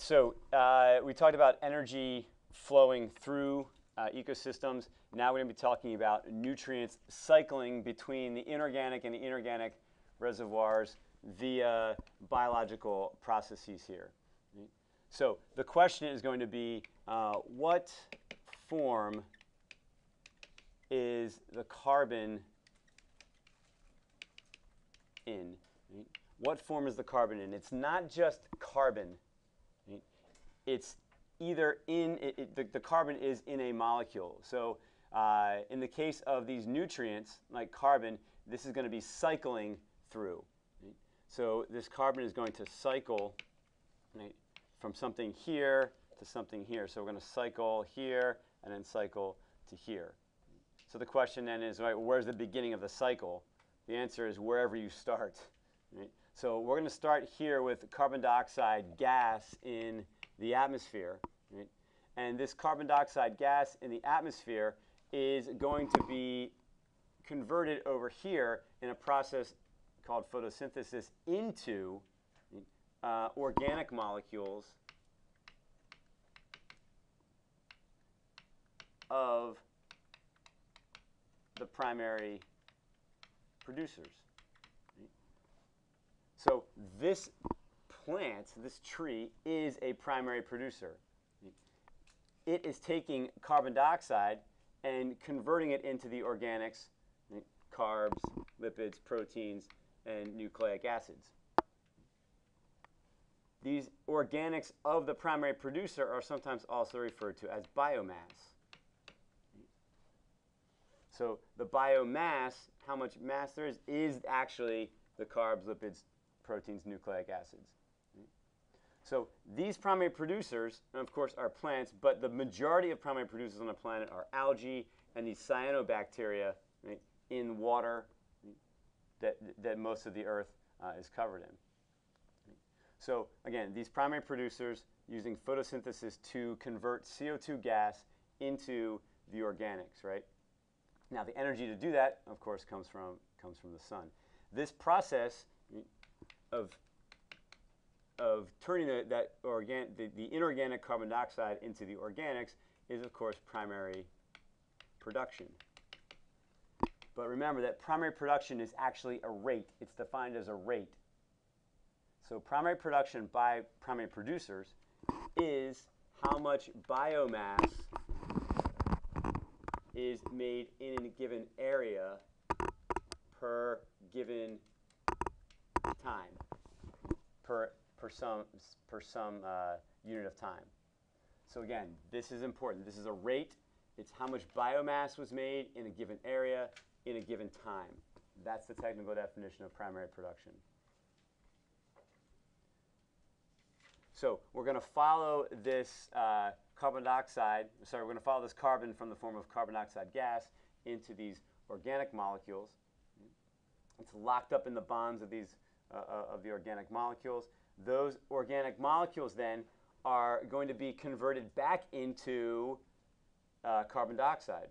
right, so we talked about energy flowing through ecosystems. Now we're going to be talking about nutrients cycling between the inorganic and the inorganic reservoirs via biological processes here. So the question is going to be, what form is the carbon in? What form is the carbon in? It's not just carbon. It's either in, the carbon is in a molecule. So in the case of these nutrients, like carbon, this is going to be cycling through. So this carbon is going to cycle from something here to something here. So we're going to cycle here and then cycle to here. So the question then is, right, where's the beginning of the cycle? The answer is wherever you start. Right? So we're going to start here with carbon dioxide gas in the atmosphere. Right? And this carbon dioxide gas in the atmosphere is going to be converted over here in a process called photosynthesis into organic molecules of the primary producers. So this plant, this tree, is a primary producer. It is taking carbon dioxide and converting it into the organics, carbs, lipids, proteins, and nucleic acids. These organics of the primary producer are sometimes also referred to as biomass. So the biomass, how much mass there is actually the carbs, lipids, proteins, nucleic acids. So these primary producers, of course, are plants, but the majority of primary producers on the planet are algae and these cyanobacteria, right, in water that most of the earth is covered in. So again, these primary producers using photosynthesis to convert CO2 gas into the organics, right? Now the energy to do that, of course, comes from the sun. This process of turning the inorganic carbon dioxide into the organics is, of course, primary production. But remember that primary production is actually a rate. It's defined as a rate. So primary production by primary producers is how much biomass is made in a given area per given time, per some unit of time. So again, this is important. This is a rate. It's how much biomass was made in a given area in a given time. That's the technical definition of primary production. So we're going to follow this we're going to follow this carbon from the form of carbon dioxide gas into these organic molecules. It's locked up in the bonds of these of the organic molecules. Those organic molecules then are going to be converted back into carbon dioxide.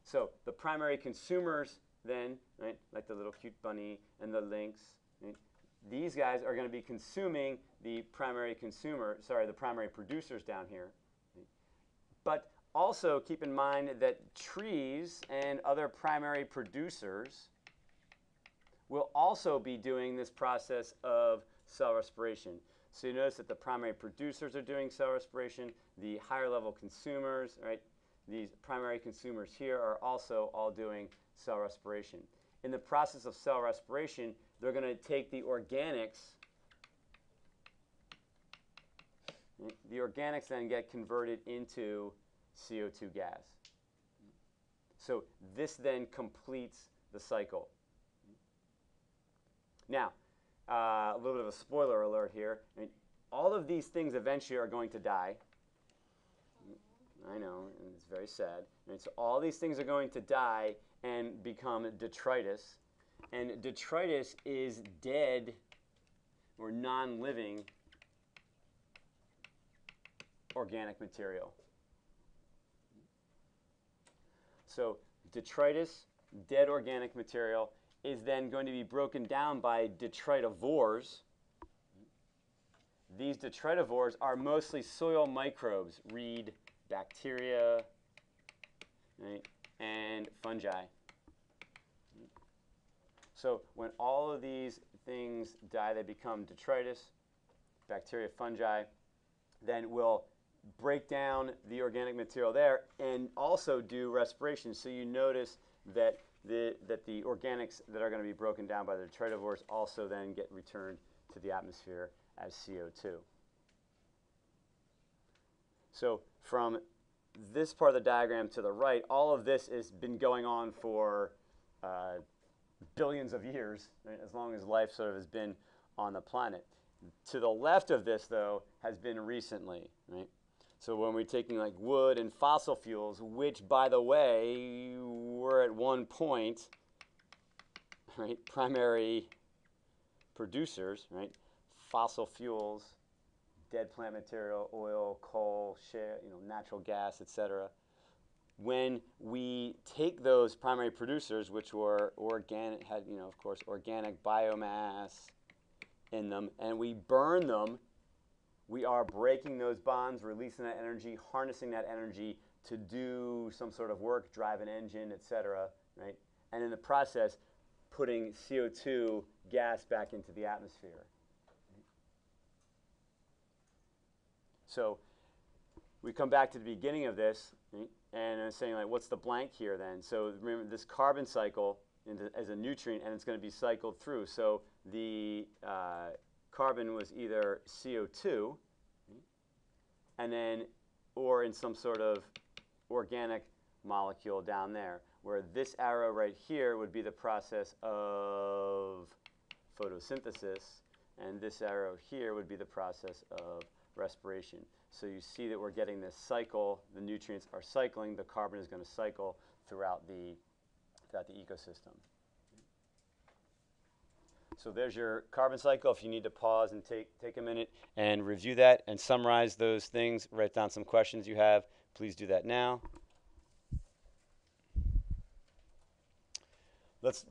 So the primary consumers then, right, like the little cute bunny and the lynx, right, these guys are going to be consuming the primary producers down here. Right? But also keep in mind that trees and other primary producers will also be doing this process of cell respiration. So you notice that the primary producers are doing cell respiration, the higher level consumers, right? These primary consumers here are also all doing cell respiration. In the process of cell respiration, they're going to take the organics. The organics then get converted into CO2 gas. So this then completes the cycle. Now, a little bit of a spoiler alert here. I mean, all of these things eventually are going to die. I know, and it's very sad. And so all these things are going to die and become detritus. And detritus is dead or non-living organic material. So detritus, dead organic material, is then going to be broken down by detritivores. these detritivores are mostly soil microbes. Read bacteria, right, and fungi. So when all of these things die, they become detritus, bacteria, fungi, then we'll break down the organic material there and also do respiration. So you notice that the organics that are going to be broken down by the detritivores also then get returned to the atmosphere as CO2. So from this part of the diagram to the right, all of this has been going on for billions of years, right, as long as life sort of has been on the planet. To the left of this, though, has been recently, right? So when we're taking like wood and fossil fuels, which, by the way, were at one point, right, primary producers, right? Fossil fuels, dead plant material, oil, coal, shale, natural gas, etc. When we take those primary producers, which were organic, had, of course, organic biomass in them, and we burn them, we are breaking those bonds, releasing that energy, harnessing that energy to do some sort of work, drive an engine, etc., right? And in the process, putting CO2 gas back into the atmosphere. So we come back to the beginning of this, right? And I'm saying, like, what's the blank here then? So remember this carbon cycle as a nutrient, and it's going to be cycled through. So the carbon was either CO2, and then, or in some sort of organic molecule down there, where this arrow right here would be the process of photosynthesis, and this arrow here would be the process of respiration. So you see that we're getting this cycle. The nutrients are cycling. The carbon is going to cycle throughout the ecosystem. So there's your carbon cycle. If you need to pause and take a minute and review that and summarize those things, write down some questions you have, please do that now.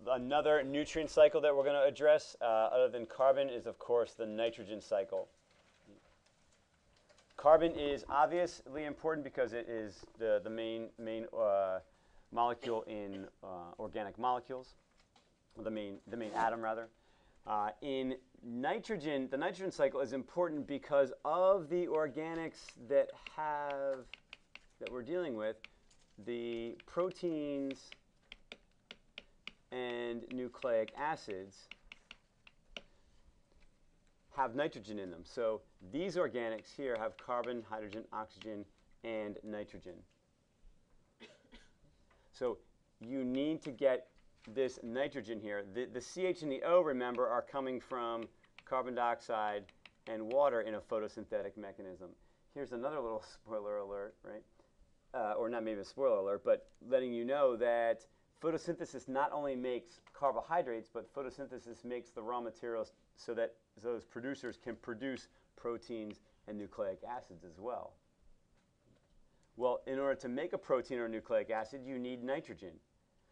Another nutrient cycle that we're going to address, other than carbon, is, of course, the nitrogen cycle. Carbon is obviously important because it is the main molecule in organic molecules, or the main atom rather. In nitrogen, the nitrogen cycle is important because of the organics that we're dealing with, the proteins and nucleic acids have nitrogen in them. So these organics here have carbon, hydrogen, oxygen, and nitrogen. So you need to get this nitrogen here. The CH and the O, remember, are coming from carbon dioxide and water in a photosynthetic mechanism. Here's another little spoiler alert, right? Or not maybe a spoiler alert, but letting you know that photosynthesis not only makes carbohydrates, but photosynthesis makes the raw materials so that those producers can produce proteins and nucleic acids as well. Well, in order to make a protein or a nucleic acid, you need nitrogen.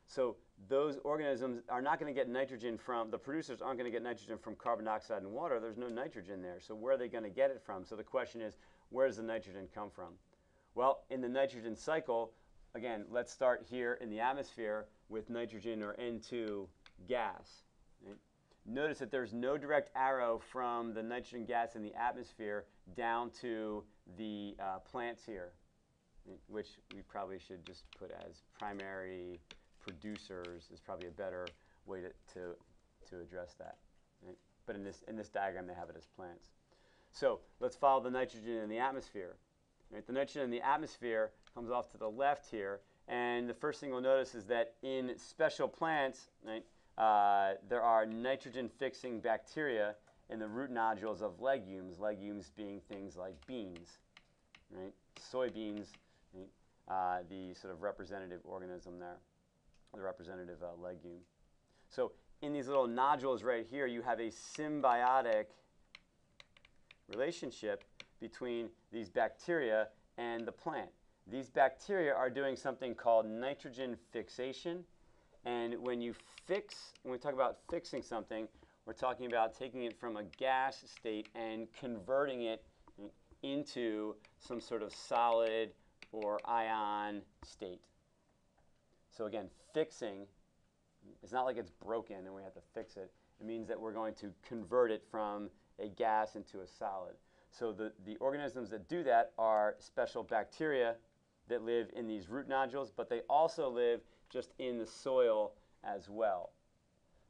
So those organisms are not going to get nitrogen from, the producers aren't going to get nitrogen from carbon dioxide and water. There's no nitrogen there. So where are they going to get it from? So the question is, where does the nitrogen come from? Well, in the nitrogen cycle, again, let's start here in the atmosphere with nitrogen, or N2 gas. Right? Notice that there's no direct arrow from the nitrogen gas in the atmosphere down to the plants here, which we probably should just put as primary producers is probably a better way to address that. Right? But in this diagram, they have it as plants. So let's follow the nitrogen in the atmosphere. Right? The nitrogen in the atmosphere comes off to the left here, and the first thing we'll notice is that in special plants, right, there are nitrogen-fixing bacteria in the root nodules of legumes, legumes being things like beans, right? Soybeans, right? The sort of representative organism there, the representative legume. So in these little nodules right here, you have a symbiotic relationship between these bacteria and the plant. These bacteria are doing something called nitrogen fixation. And when we talk about fixing something, we're talking about taking it from a gas state and converting it into some sort of solid or ion state. So again, fixing, it's not like it's broken and we have to fix it. It means that we're going to convert it from a gas into a solid. So the organisms that do that are special bacteria that live in these root nodules, but they also live just in the soil as well.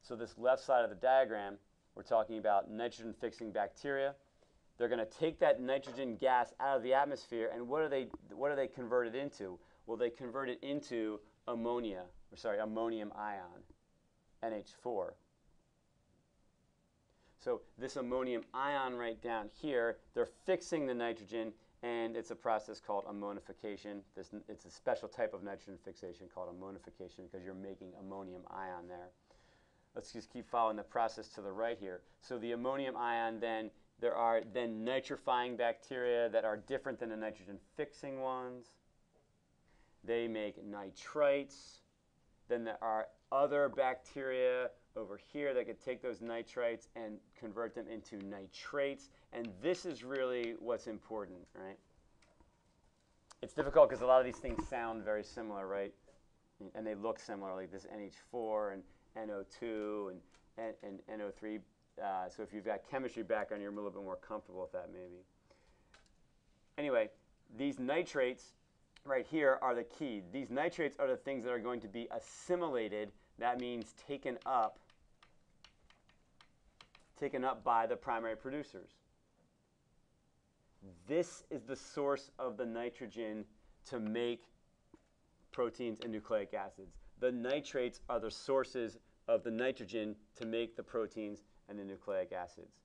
So this left side of the diagram, we're talking about nitrogen-fixing bacteria. They're going to take that nitrogen gas out of the atmosphere, and what do they convert it into? Well, they convert it into ammonium ion, NH4. So this ammonium ion right down here, they're fixing the nitrogen, and it's a process called ammonification. It's a special type of nitrogen fixation called ammonification because you're making ammonium ion there. Let's just keep following the process to the right here. So the ammonium ion, then there are then nitrifying bacteria that are different than the nitrogen fixing ones. They make nitrites. Then there are other bacteria over here that could take those nitrites and convert them into nitrates. And this is really what's important, right? It's difficult because a lot of these things sound very similar, right? And they look similar, like this NH4 and NO2 and NO3. So if you've got chemistry background, you're a little bit more comfortable with that maybe. Anyway, these nitrates right here are the key. These nitrates are the things that are going to be assimilated. That means taken up by the primary producers. This is the source of the nitrogen to make proteins and nucleic acids. The nitrates are the sources of the nitrogen to make the proteins and the nucleic acids.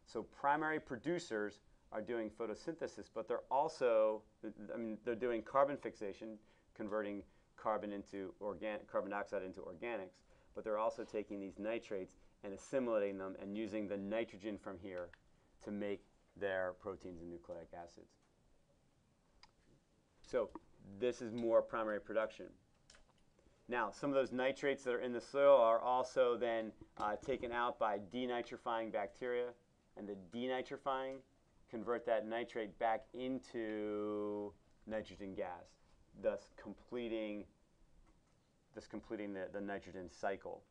So primary producers are doing photosynthesis, but they're also, they're doing carbon fixation, converting carbon dioxide into organics, but they're also taking these nitrates and assimilating them and using the nitrogen from here to make their proteins and nucleic acids. So this is more primary production. Now, some of those nitrates that are in the soil are also then taken out by denitrifying bacteria, and the denitrifying convert that nitrate back into nitrogen gas, thus completing the nitrogen cycle.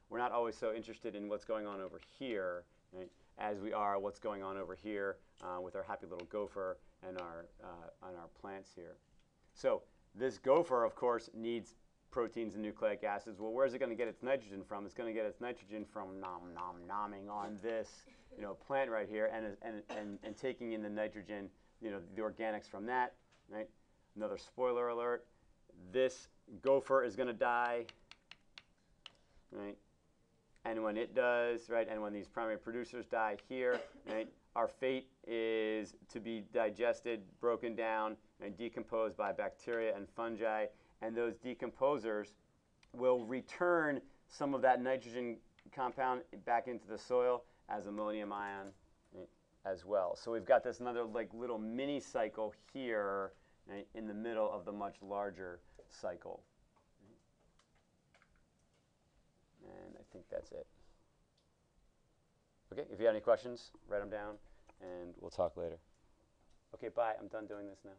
We're not always so interested in what's going on over here, right, as we are what's going on over here with our happy little gopher and our plants here. So this gopher, of course, needs proteins and nucleic acids. Well, where's it going to get its nitrogen from? It's going to get its nitrogen from nomming on this plant right here and taking in the nitrogen, the organics from that. Right? Another spoiler alert, this gopher is going to die. Right? And when it does, right, and when these primary producers die here, right, our fate is to be digested, broken down, and decomposed by bacteria and fungi. And those decomposers will return some of that nitrogen compound back into the soil as ammonium ion, right, as well. So we've got this another little mini cycle here, right, in the middle of the much larger cycle. And I think that's it. Okay, if you have any questions, write them down, and we'll talk later. Okay, bye. I'm done doing this now.